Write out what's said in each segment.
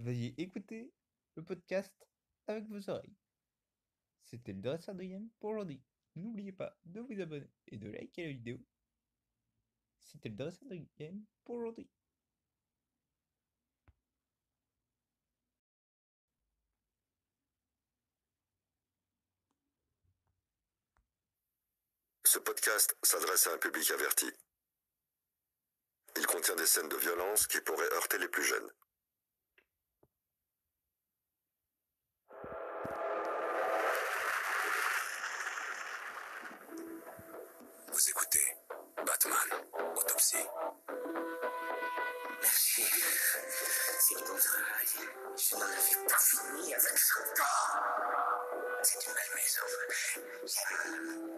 Veuillez écouter le podcast avec vos oreilles. C'était le dresseur de game pour aujourd'hui. N'oubliez pas de vous abonner et de liker la vidéo. C'était le dresseur de game pour aujourd'hui. Ce podcast s'adresse à un public averti. Il contient des scènes de violence qui pourraient heurter les plus jeunes. Vous écoutez Batman, Autopsie. Merci. C'est du bon travail. Je n'en avais pas fini avec ce corps. C'est une belle maison.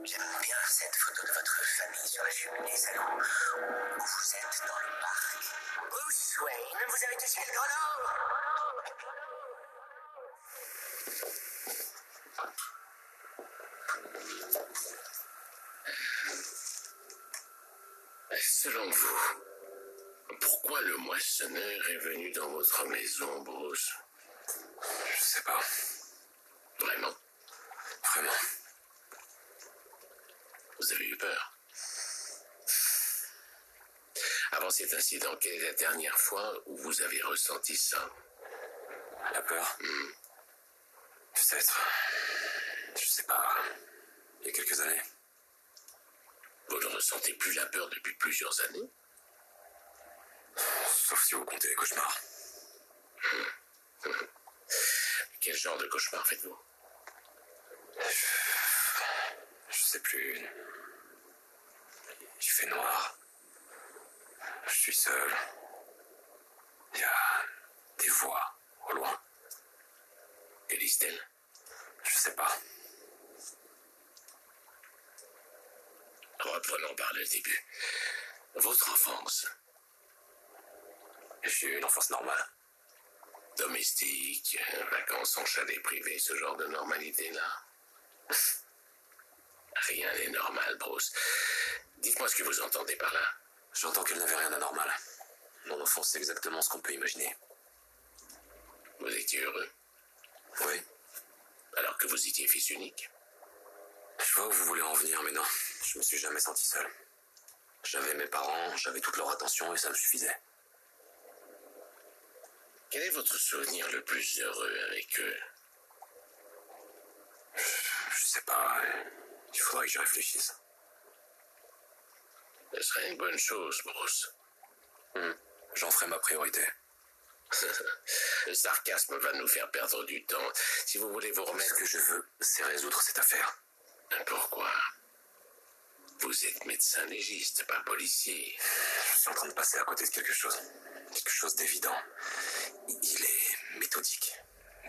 J'aime bien cette photo de votre famille sur la cheminée salon où vous êtes dans le parc. Bruce Wayne, vous avez touché le grenot. Selon vous, pourquoi le moissonneur est venu dans votre maison, Bruce? Je sais pas. Vraiment? Vraiment. Vous avez eu peur? Avant cet incident, quelle est la dernière fois où vous avez ressenti ça? La peur. Peut-être. Je sais pas. Il y a quelques années. Vous ne ressentez plus la peur depuis plusieurs années? Sauf si vous comptez les cauchemars. Quel genre de cauchemar faites-vous? Je sais plus. Il fait noir. Je suis seul. Il y a des voix au loin. Que disent-elles? Je sais pas. Reprenons par le début. Votre enfance. J'ai eu une enfance normale. Domestique, vacances en chalet privé, ce genre de normalité-là. Rien n'est normal, Bruce. Dites-moi ce que vous entendez par là. J'entends qu'elle n'avait rien d'anormal. Mon enfance, c'est exactement ce qu'on peut imaginer. Vous étiez heureux, Oui. alors que vous étiez fils unique. Je vois où vous voulez en venir, mais non. Je me suis jamais senti seul. J'avais mes parents, j'avais toute leur attention et ça me suffisait. Quel est votre souvenir le plus heureux avec eux? Je sais pas. Il faudrait que j'y réfléchisse. Ce serait une bonne chose, Bruce. J'en ferai ma priorité. Le sarcasme va nous faire perdre du temps. Si vous voulez vous Ce remettre... que je veux, c'est résoudre cette affaire. Pourquoi? Vous êtes médecin légiste, pas policier. Je suis en train de passer à côté de quelque chose. Quelque chose d'évident. Il est méthodique,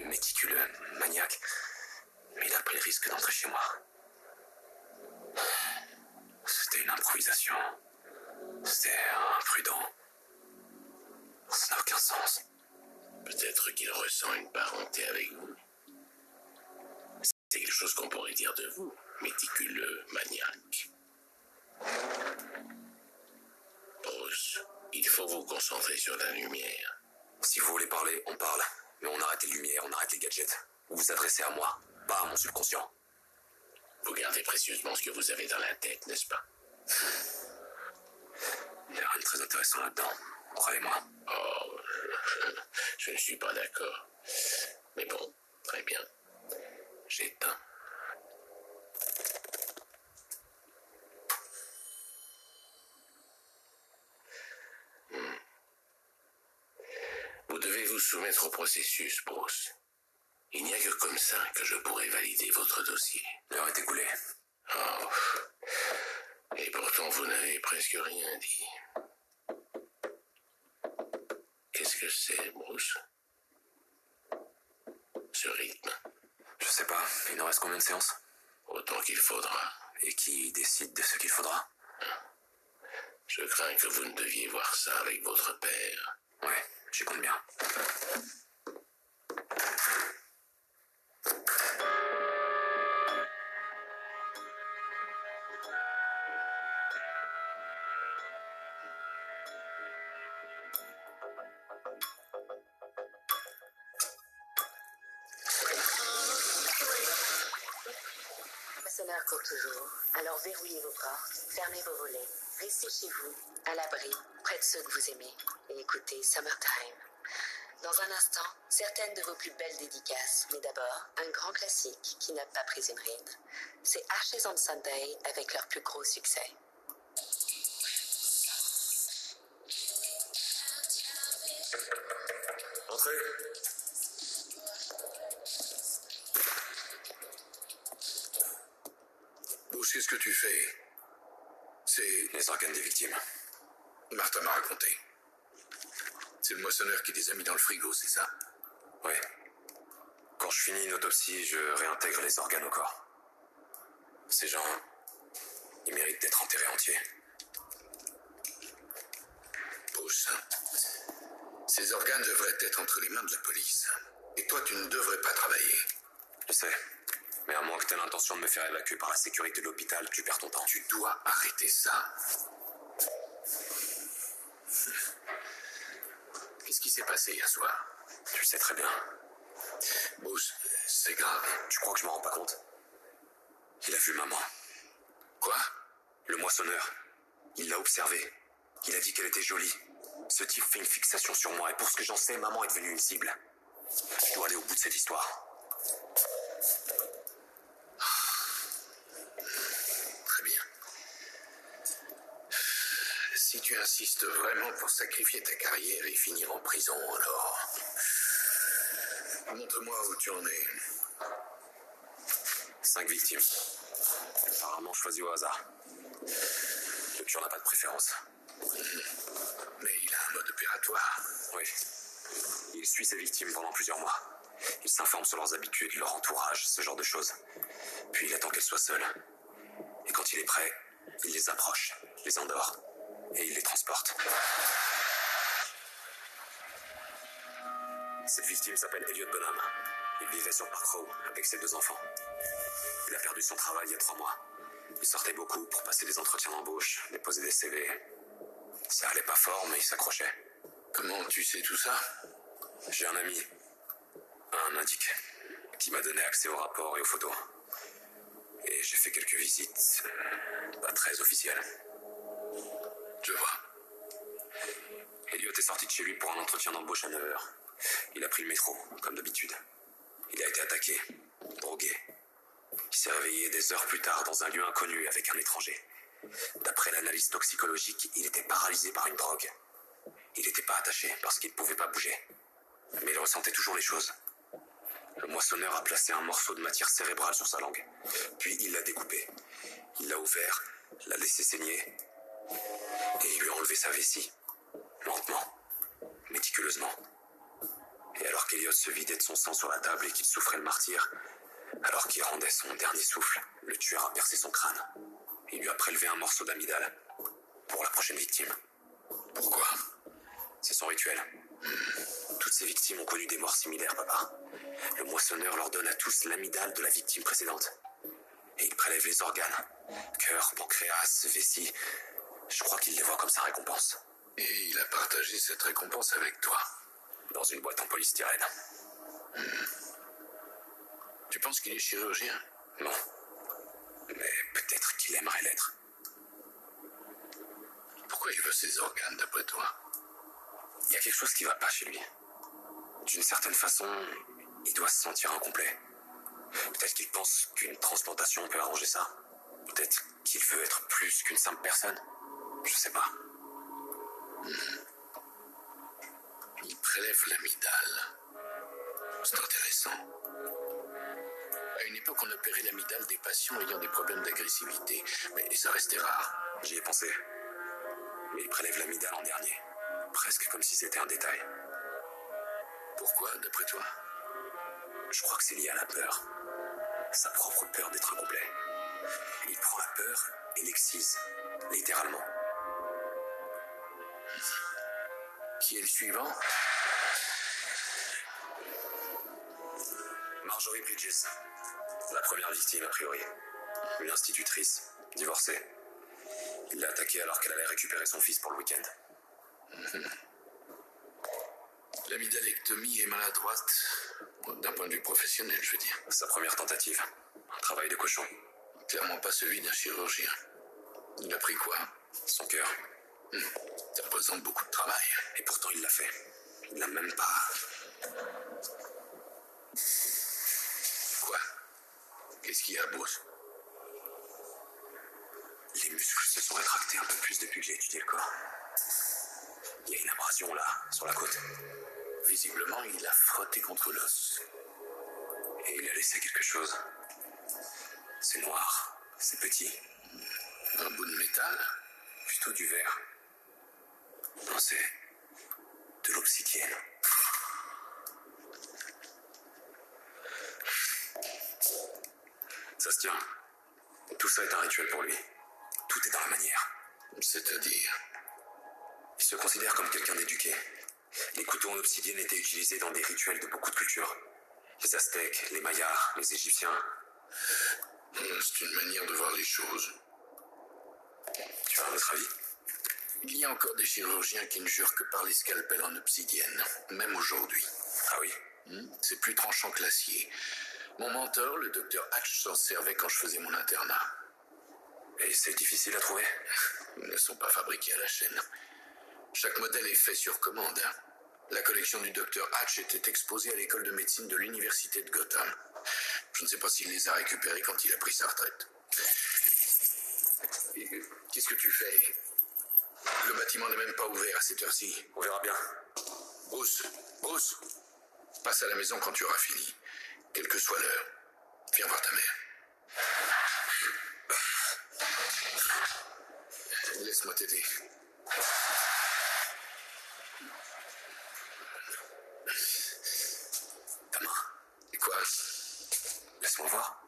méticuleux, maniaque. Mais il a pris le risque d'entrer chez moi. C'était une improvisation. C'était imprudent. Ça n'a aucun sens. Peut-être qu'il ressent une parenté avec vous. C'est quelque chose qu'on pourrait dire de vous. Méticuleux, maniaque. Bruce, il faut vous concentrer sur la lumière. Si vous voulez parler, on parle. Mais on arrête les lumières, on arrête les gadgets. Vous vous adressez à moi, pas à mon subconscient. Vous gardez précieusement ce que vous avez dans la tête, n'est-ce pas? Il n'y a rien de très intéressant là-dedans. Croyez-moi. Oh, je ne suis pas d'accord. Mais bon, très bien. J'éteins. Vous devez vous soumettre au processus, Bruce. Il n'y a que comme ça que je pourrai valider votre dossier. L'heure est écoulée. Oh. Et pourtant, vous n'avez presque rien dit. Qu'est-ce que c'est, Bruce? Ce rythme? Je sais pas, il nous reste combien de séances? Autant qu'il faudra. Et qui décide de ce qu'il faudra? Je crains que vous ne deviez voir ça avec votre père. Ouais, j'y compte bien. moissonneur court toujours. Alors verrouillez vos portes, fermez vos volets, restez chez vous, à l'abri, près de ceux que vous aimez, et écoutez Summertime. Dans un instant, certaines de vos plus belles dédicaces, mais d'abord, un grand classique qui n'a pas pris une ride. C'est Ashes on Sunday avec leur plus gros succès. Entrez. Bush, qu'est-ce que tu fais? C'est Les organes des victimes. Martha m'a raconté. C'est le moissonneur qui les a mis dans le frigo, c'est ça? Oui. Quand je finis une autopsie, je réintègre les organes au corps. Ces gens, ils méritent d'être enterrés entiers. Bush, ces organes devraient être entre les mains de la police. Et toi, tu ne devrais pas travailler. Je sais. Mais à moins que tu aies l'intention de me faire évacuer par la sécurité de l'hôpital, tu perds ton temps. Tu dois arrêter ça. Qu'est-ce qui s'est passé hier soir? Tu le sais très bien. Bush, c'est grave. Tu crois que je me rends pas compte? Il a vu maman. Quoi? Le moissonneur. Il l'a observée. Il a dit qu'elle était jolie. Ce type fait une fixation sur moi et pour ce que j'en sais, maman est devenue une cible. Je dois aller au bout de cette histoire. Très bien. Si tu insistes vraiment pour sacrifier ta carrière et finir en prison, alors... Montre-moi où tu en es. 5 victimes. Apparemment choisies au hasard. Le tueur n'a pas de préférence. Mais il a un mode opératoire. Oui. Il suit ses victimes pendant plusieurs mois. Il s'informe sur leurs habitudes, leur entourage, ce genre de choses. Puis il attend qu'elles soient seules. Et quand il est prêt, il les approche, les endort, et il les transporte. Cette victime s'appelle Elliot Bonham. Il vivait sur Park Row avec ses 2 enfants. Il a perdu son travail il y a 3 mois. Il sortait beaucoup pour passer des entretiens d'embauche, déposer des CV. Ça allait pas fort, mais il s'accrochait. Comment tu sais tout ça? J'ai un ami, un indique, qui m'a donné accès au rapport et aux photos. Et j'ai fait quelques visites, pas très officielles. Je vois. Elliot est sorti de chez lui pour un entretien d'embauche à 9h. Il a pris le métro, comme d'habitude. Il a été attaqué, drogué. Il s'est réveillé des heures plus tard dans un lieu inconnu avec un étranger. D'après l'analyse toxicologique, il était paralysé par une drogue. Il n'était pas attaché parce qu'il ne pouvait pas bouger. Mais il ressentait toujours les choses. Le moissonneur a placé un morceau de matière cérébrale sur sa langue. Puis il l'a découpé. Il l'a ouvert, l'a laissé saigner. Et il lui a enlevé sa vessie. Lentement. Méticuleusement. Et alors qu'Eliot se vidait de son sang sur la table et qu'il souffrait le martyre, alors qu'il rendait son dernier souffle, le tueur a percé son crâne. Il lui a prélevé un morceau d'amygdale. Pour la prochaine victime. Pourquoi? C'est son rituel. Toutes ces victimes ont connu des morts similaires, papa. Le moissonneur leur donne à tous l'amygdale de la victime précédente. Et il prélève les organes. Cœur, pancréas, vessie. Je crois qu'il les voit comme sa récompense. Et il a partagé cette récompense avec toi? Dans une boîte en polystyrène. Tu penses qu'il est chirurgien? Non. Mais peut-être qu'il aimerait l'être. Pourquoi il veut ses organes, d'après toi? Il y a quelque chose qui va pas chez lui. D'une certaine façon, il doit se sentir incomplet. Peut-être qu'il pense qu'une transplantation peut arranger ça. Peut-être qu'il veut être plus qu'une simple personne. Je sais pas. Il prélève l'amygdale. C'est intéressant. À une époque, on opérait l'amygdale des patients ayant des problèmes d'agressivité. Mais ça restait rare. J'y ai pensé. Mais il prélève l'amygdale en dernier. Presque comme si c'était un détail. Pourquoi, d'après toi? Je crois que c'est lié à la peur. Sa propre peur d'être incomplet. Il prend la peur et l'excise, littéralement. Qui est le suivant? Marjorie Bridges. La première victime, a priori. Une institutrice, divorcée. Il l'a attaquée alors qu'elle allait récupérer son fils pour le week-end. L'amygdalectomie est maladroite, d'un point de vue professionnel, je veux dire. Sa première tentative. Un travail de cochon. Clairement pas celui d'un chirurgien. Il a pris quoi? Son cœur. Ça représente beaucoup de travail. Et pourtant, il l'a fait. Il n'a même pas... Quoi? Qu'est-ce qu'il y a, Bruce? Les muscles se sont rétractés un peu plus depuis que j'ai étudié le corps. Il y a une abrasion là, sur la côte. Visiblement, il a frotté contre l'os. Et il a laissé quelque chose. C'est noir, c'est petit. Un bout de métal? Plutôt du verre. Non, c'est de l'obsidienne. Ça se tient. Tout ça est un rituel pour lui. Tout est dans la manière. C'est-à-dire? Il se considère comme quelqu'un d'éduqué. Les couteaux en obsidienne étaient utilisés dans des rituels de beaucoup de cultures. Les Aztèques, les Mayas, les Égyptiens. C'est une manière de voir les choses. Tu as un autre avis? Il y a encore des chirurgiens qui ne jurent que par les scalpels en obsidienne, même aujourd'hui. Ah oui? C'est plus tranchant que l'acier. Mon mentor, le docteur Hatch, s'en servait quand je faisais mon internat. Et c'est difficile à trouver? Ils ne sont pas fabriqués à la chaîne. Chaque modèle est fait sur commande. La collection du docteur Hatch était exposée à l'école de médecine de l'université de Gotham. Je ne sais pas s'il les a récupérés quand il a pris sa retraite. Qu'est-ce que tu fais? Le bâtiment n'est même pas ouvert à cette heure-ci. On verra bien. Bruce, passe à la maison quand tu auras fini. Quelle que soit l'heure. Viens voir ta mère. Laisse-moi t'aider. Ta main. Et quoi? Laisse-moi voir.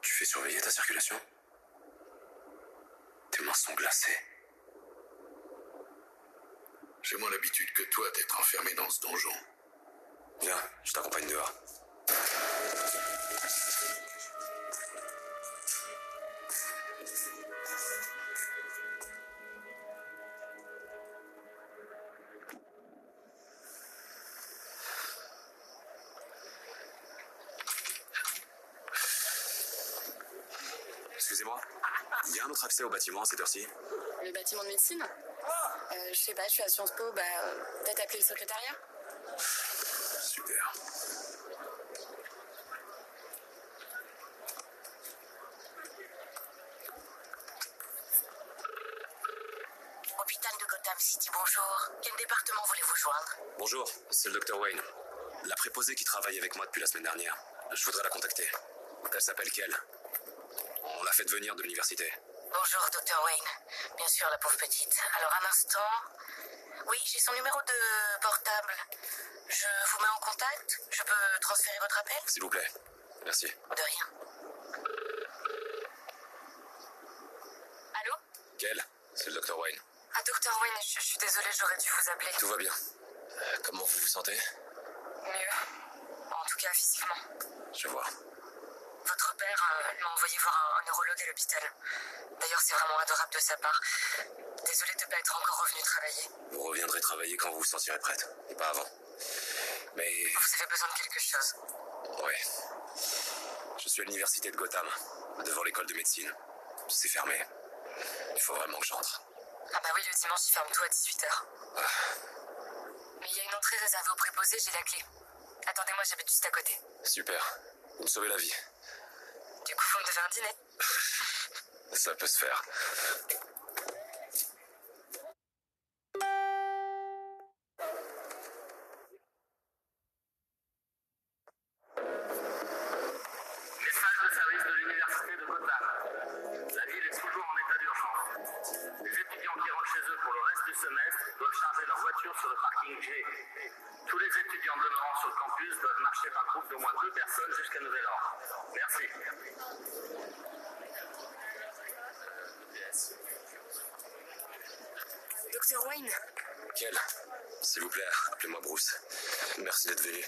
Tu fais surveiller ta circulation? Tes mains sont glacées. J'ai moins l'habitude que toi d'être enfermé dans ce donjon. Viens, je t'accompagne dehors. Excusez-moi, il y a un autre accès au bâtiment à cette heure-ci? Le bâtiment de médecine? Je sais pas, je suis à Sciences Po, peut-être appeler le secrétariat? Super. Hôpital de Gotham City, bonjour. Quel département voulez-vous joindre? Bonjour, c'est le docteur Wayne. La préposée qui travaille avec moi depuis la semaine dernière. Je voudrais la contacter. Elle s'appelle Kell. On l'a fait venir de l'université. Bonjour, Dr. Wayne. Bien sûr, la pauvre petite. Alors, un instant. Oui, j'ai son numéro de portable. Je vous mets en contact. Je peux transférer votre appel? S'il vous plaît. Merci. De rien. Allô? Kell, c'est le docteur Wayne. Ah, Dr. Wayne, je suis désolée, j'aurais dû vous appeler. Tout va bien. Comment vous vous sentez? Mieux. En tout cas, physiquement. Je vois. Votre père m'a envoyé voir un neurologue à l'hôpital. D'ailleurs, c'est vraiment adorable de sa part. Désolée de ne pas être encore revenue travailler. Vous reviendrez travailler quand vous vous sentirez prête, et pas avant. Mais... Vous avez besoin de quelque chose? Ouais. Je suis à l'université de Gotham, devant l'école de médecine. C'est fermé. Il faut vraiment que j'entre. Ah bah oui, le dimanche, ils ferment tout à 18h. Mais il y a une entrée réservée aux préposés, j'ai la clé. Attendez-moi, j'habite juste à côté. Super. Vous me sauvez la vie. Du coup, vous me devez un dîner. Ça peut se faire. Message de service de l'université de Gotham. La ville est toujours en état d'urgence. Les étudiants qui rentrent chez eux pour le reste du semestre doivent charger leur voiture sur le parking G. Tous les étudiants demeurant sur le campus doivent marcher par groupe d'au moins 2 personnes jusqu'à nouvel ordre. Merci. Docteur Wayne? Kell, s'il vous plaît, appelez-moi Bruce. Merci d'être venu.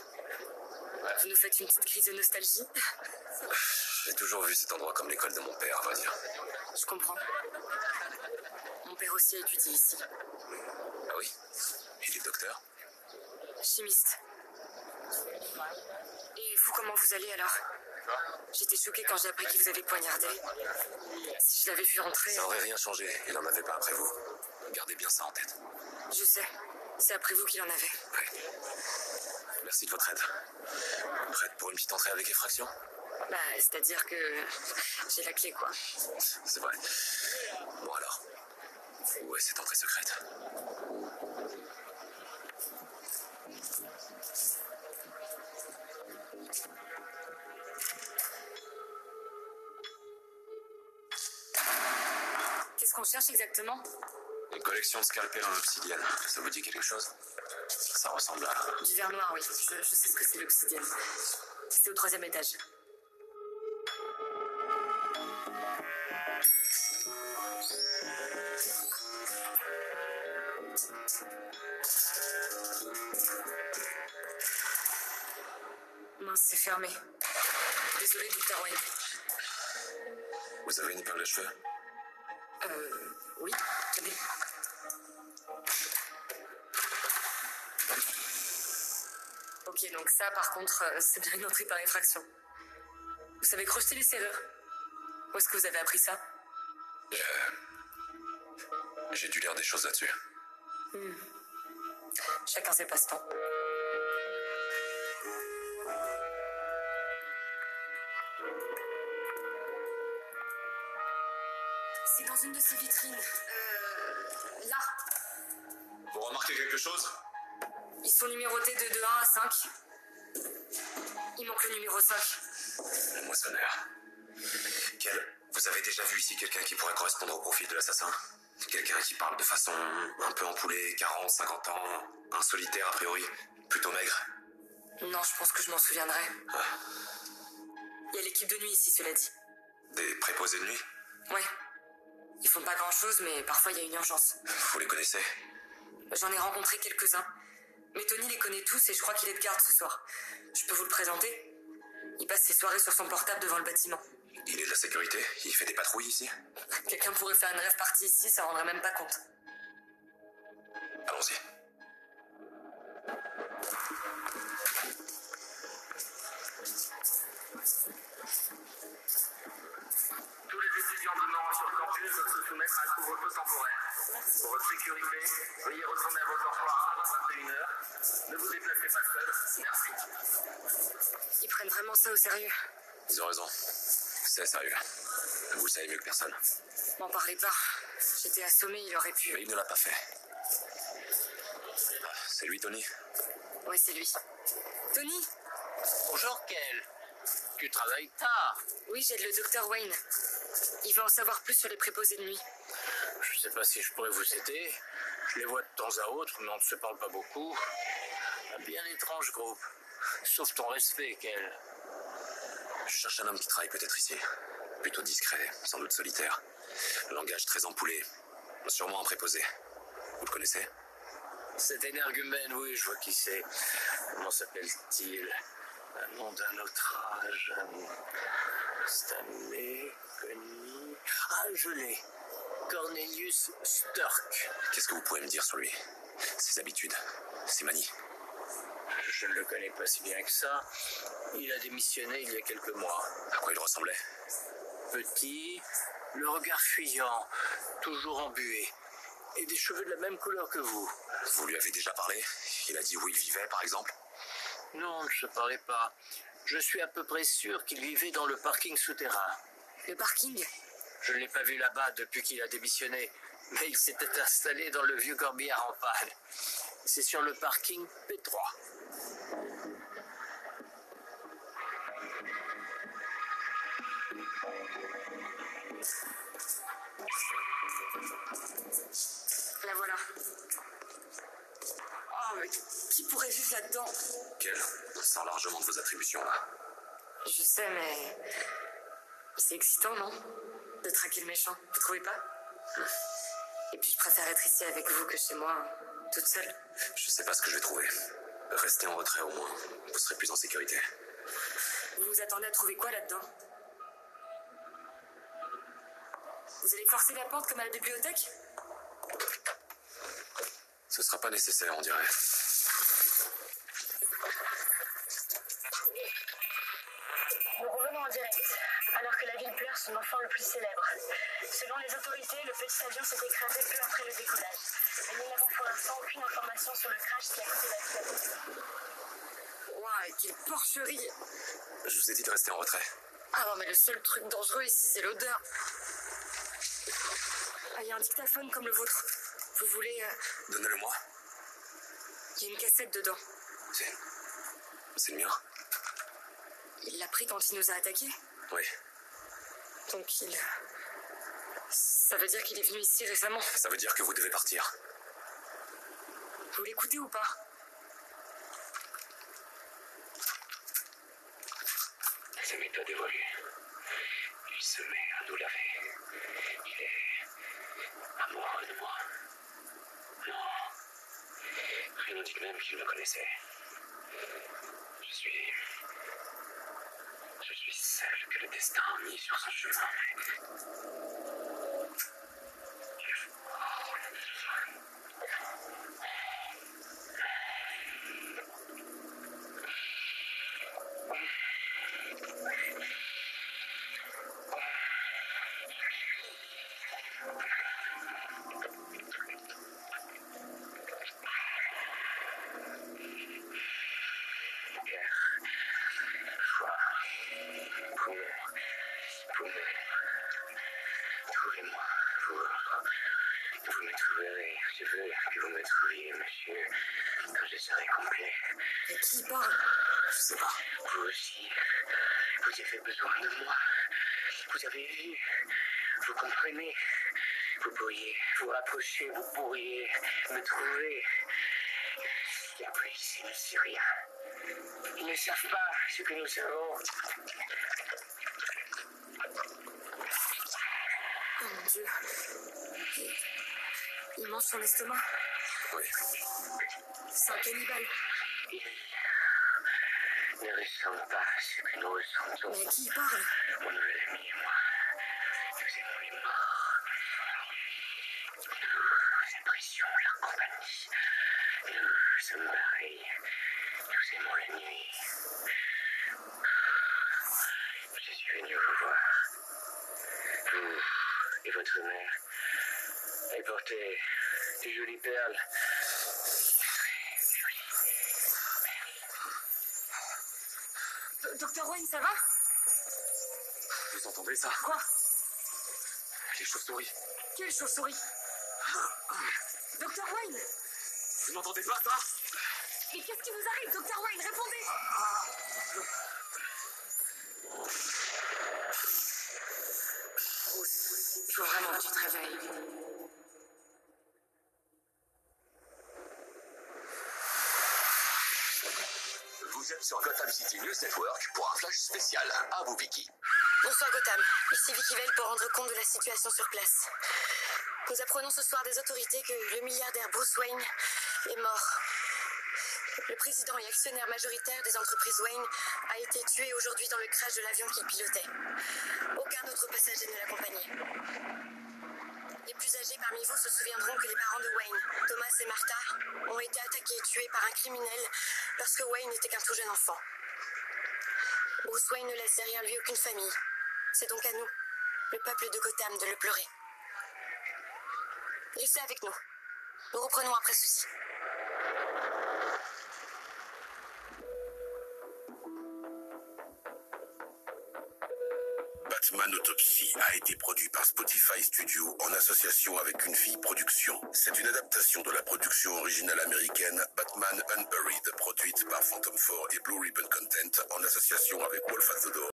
Vous nous faites une petite crise de nostalgie? J'ai toujours vu cet endroit comme l'école de mon père, à vrai dire. Je comprends. Mon père aussi a étudié ici. Ah oui? Il est docteur? Chimiste. Et vous, comment vous allez alors? J'étais choquée quand j'ai appris qu'il vous avait poignardé. Si je l'avais vu rentrer... Ça aurait rien changé, il en avait pas après vous. Gardez bien ça en tête. Je sais, c'est après vous qu'il en avait. Ouais. Merci de votre aide. Prête pour une petite entrée avec effraction? Bah, c'est-à-dire que j'ai la clé, quoi. C'est vrai. Bon alors, où est cette entrée secrète? Qu'est-ce qu'on cherche exactement? Une collection de scalpels en obsidienne. Ça vous dit quelque chose? Ça ressemble à... Du verre noir, oui. Je sais ce que c'est l'obsidienne. C'est au 3e étage. Mince, c'est fermé. Désolé, Dr. Wayne. Vous avez une épingle à cheveux? Oui, tenez. Ok, donc ça, par contre, c'est bien une entrée par effraction. Vous savez crocheter les serrures? Où est-ce que vous avez appris ça? J'ai dû lire des choses là-dessus. Chacun ses passe-temps. C'est dans une de ces vitrines. Là. Vous remarquez quelque chose? Ils sont numérotés de 1 à 5. Il manque le numéro 5. Le moissonneur. Vous avez déjà vu ici quelqu'un qui pourrait correspondre au profil de l'assassin? Quelqu'un qui parle de façon un peu ampoulée, 40, 50 ans, un solitaire a priori, plutôt maigre. Non, je pense que je m'en souviendrai. Il y a l'équipe de nuit ici, cela dit. Des préposés de nuit? Ouais. Ils font pas grand-chose, mais parfois il y a une urgence. Vous les connaissez? J'en ai rencontré quelques-uns. Mais Tony les connaît tous et je crois qu'il est de garde ce soir. Je peux vous le présenter? Il passe ses soirées sur son portable devant le bâtiment. Il est de la sécurité? Il fait des patrouilles ici? Quelqu'un pourrait faire une rêve partie ici, ça rendrait même pas compte. Allons-y. Tous les étudiants demeurant sur le campus doivent se soumettre à un couvre-feu temporaire. Pour votre sécurité, veuillez retourner à vos dortoirs avant 21h. Ne vous déplacez pas seul. Merci. Ils prennent vraiment ça au sérieux. Ils ont raison. C'est sérieux. Vous le savez mieux que personne. M'en parlez pas. J'étais assommée, il aurait pu... Mais il ne l'a pas fait. C'est lui, Tony? Ouais, c'est lui. Tony? Bonjour, Kel. Tu travailles tard. Oui, j'aide le docteur Wayne. Il va en savoir plus sur les préposés de nuit. Je sais pas si je pourrais vous aider. Je les vois de temps à autre, mais on ne se parle pas beaucoup. Un bien étrange groupe. Sauf ton respect, Kel. Je cherche un homme qui travaille peut-être ici. Plutôt discret, sans doute solitaire. Le langage très ampoulé. Sûrement un préposé. Vous le connaissez? Cet énergumène, oui, je vois qui c'est. Comment s'appelle-t-il? Un nom d'un autre âge. Stanley, Connie... Ah, je l'ai. Cornelius Sturck. Qu'est-ce que vous pouvez me dire sur lui? Ses habitudes, ses manies? Je ne le connais pas si bien que ça. Il a démissionné il y a quelques mois. À quoi il ressemblait? Petit, le regard fuyant, toujours embué, et des cheveux de la même couleur que vous. Vous lui avez déjà parlé? Il a dit où il vivait, par exemple? Non, on ne se parlait pas. Je suis à peu près sûr qu'il vivait dans le parking souterrain. Le parking? Je ne l'ai pas vu là-bas depuis qu'il a démissionné, mais il s'était installé dans le vieux corbillard en panne. C'est sur le parking P3. La voilà. Oh, mais qui pourrait vivre là-dedans? Quel? Sort largement de vos attributions, là. Je sais, mais... c'est excitant, non? De traquer le méchant, vous trouvez pas? Et puis je préfère être ici avec vous que chez moi, toute seule. Je sais pas ce que je vais trouver. Restez en retrait au moins. Vous serez plus en sécurité. Vous vous attendez à trouver quoi là-dedans? Vous allez forcer la porte comme à la bibliothèque? Ce sera pas nécessaire, on dirait. Nous revenons alors que la ville pleure son enfant le plus célèbre. Selon les autorités, le petit avion s'est écrasé peu après le décollage. Mais nous n'avons pour l'instant aucune information sur le crash qui a coûté la vie à personne. Ouah, quelle porcherie! Je vous ai dit de rester en retrait. Ah non, mais le seul truc dangereux ici, c'est l'odeur. Ah, il y a un dictaphone comme le vôtre. Vous voulez... Donnez-le-moi. Il y a une cassette dedans. C'est le mien? Il l'a pris quand il nous a attaqués. Oui. Donc ça veut dire qu'il est venu ici récemment. Ça veut dire que vous devez partir. Vous l'écoutez ou pas? Sa méthode évolue. Il se met à nous laver. Il est amoureux de moi. Non. Rien ne dit même qu'il me connaissait. Je suis celle que le destin a mis sur son chemin. Trouvez-moi. Vous me trouverez. Je veux que vous me trouviez, monsieur, quand je serai complet. Et qui parle? Je sais pas. Vous aussi, vous avez besoin de moi. Vous avez vu, vous comprenez. Vous pourriez vous rapprocher, vous pourriez me trouver. La police ne sait rien. Ils ne savent pas ce que nous savons. Oh mon Dieu. Il mange son estomac. Oui. C'est un cannibale. Il ne ressent pas ce que nous ressentons. Mais à qui il parle? Mon nouvel ami et moi, nous aimons les morts. Nous apprécions leur compagnie. Nous sommes pareils. Nous aimons la nuit. Je suis venu vous voir. Vous et votre mère. Elle portait de jolies perles. Docteur Wayne, ça va? Vous entendez ça? Quoi? Les chauves-souris. Quelle chauve-souris? Docteur Wayne! Vous n'entendez pas ça? Mais qu'est-ce qui vous arrive, Docteur Wayne? Répondez! Il faut vraiment que tu te réveilles. Vous êtes sur Gotham City News Network pour un flash spécial. À vous, Vicky. Bonsoir Gotham, ici Vicky Vale pour rendre compte de la situation sur place. Nous apprenons ce soir des autorités que le milliardaire Bruce Wayne est mort. Le président et actionnaire majoritaire des entreprises Wayne a été tué aujourd'hui dans le crash de l'avion qu'il pilotait. Aucun autre passager ne l'accompagnait. Les plus âgés parmi vous se souviendront que les parents de Wayne, Thomas et Martha, ont été attaqués et tués par un criminel lorsque Wayne n'était qu'un tout jeune enfant. Bruce Wayne ne laisse derrière lui aucune famille. C'est donc à nous, le peuple de Gotham, de le pleurer. Restez avec nous. Nous reprenons après ceci. Batman Autopsy a été produit par Spotify Studio en association avec Une Fille Production. C'est une adaptation de la production originale américaine Batman Unburied, produite par Phantom 4 et Blue Ribbon Content en association avec Wolf at the Door.